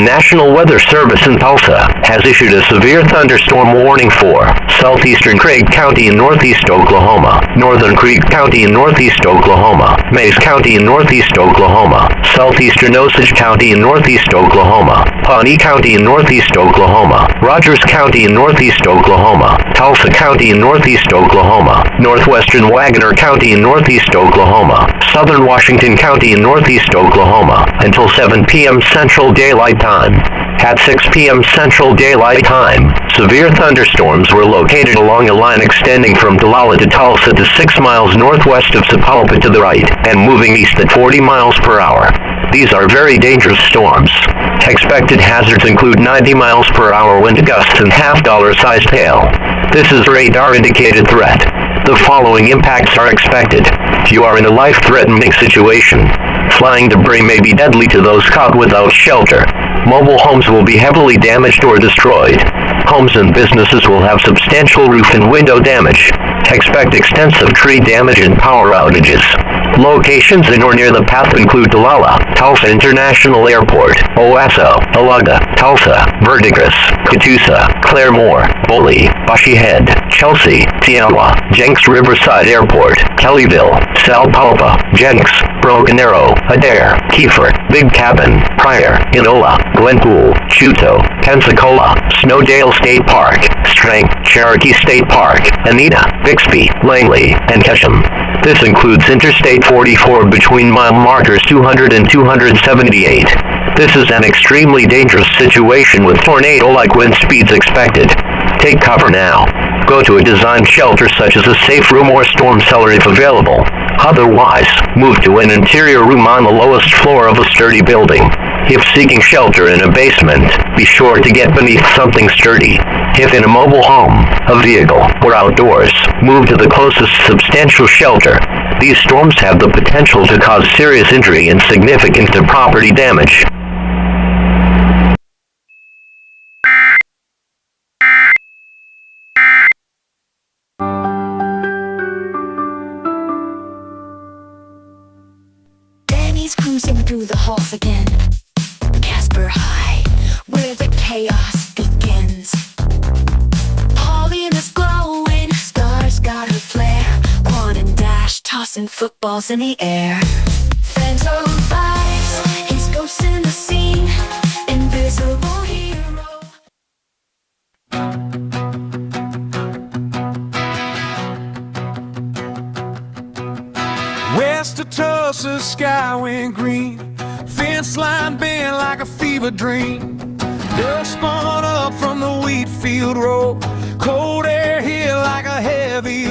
National Weather Service in Tulsa has issued a severe thunderstorm warning for southeastern Craig County in northeast Oklahoma, northern Creek County in northeast Oklahoma, Mays County in northeast Oklahoma, southeastern Osage County in northeast Oklahoma, Pawnee County in northeast Oklahoma, Rogers County in northeast Oklahoma, Tulsa County in northeast Oklahoma, northwestern Wagoner County in northeast Oklahoma, southern Washington County in northeast Oklahoma, until 7 p.m. Central Daylight Time. At 6 p.m. Central Daylight Time, severe thunderstorms were located along a line extending from Delalah to Tulsa to 6 miles northwest of Sapulpa to the right, and moving east at 40 miles per hour. These are very dangerous storms. Expected hazards include 90 miles per hour wind gusts and half-dollar-sized hail. This is a radar-indicated threat. The following impacts are expected. If you are in a life-threatening situation, flying debris may be deadly to those caught without shelter. Mobile homes will be heavily damaged or destroyed. Homes and businesses will have substantial roof and window damage. Expect extensive tree damage and power outages. Locations in or near the path include Delalah, Tulsa International Airport, Owasso, Alaga, Tulsa, Verdigris, Catoosa, Claremore, Boley, Bushy Head, Chelsea, Tiawa, Jenks Riverside Airport, Kellyville, Sapulpa, Jenks, Broken Arrow, Adair, Kiefer, Big Cabin, Pryor, Inola, Glenpool, Chuto, Pensacola, Snowdale State Park, Strang, Cherokee State Park, Anita, Bixby, Langley, and Ketchum. This includes Interstate 44 between mile markers 200 and 278. This is an extremely dangerous situation with tornado-like wind speeds expected. Take cover now. Go to a designed shelter such as a safe room or storm cellar if available. Otherwise, move to an interior room on the lowest floor of a sturdy building. If seeking shelter in a basement, be sure to get beneath something sturdy. If in a mobile home, a vehicle, or outdoors, move to the closest substantial shelter. These storms have the potential to cause serious injury and significant property damage. Danny's cruising through the halls again. Casper High, where the chaos begins. Pauline is glowing, stars got her flare. Quan and Dash tossing footballs in the air. Phantom vibes, he's ghost in the scene. Invisible hero. West of Tulsa, sky went green. Fence line bent like a fever dream. Dust spun up from the wheat field road. Cold air hit like a heavy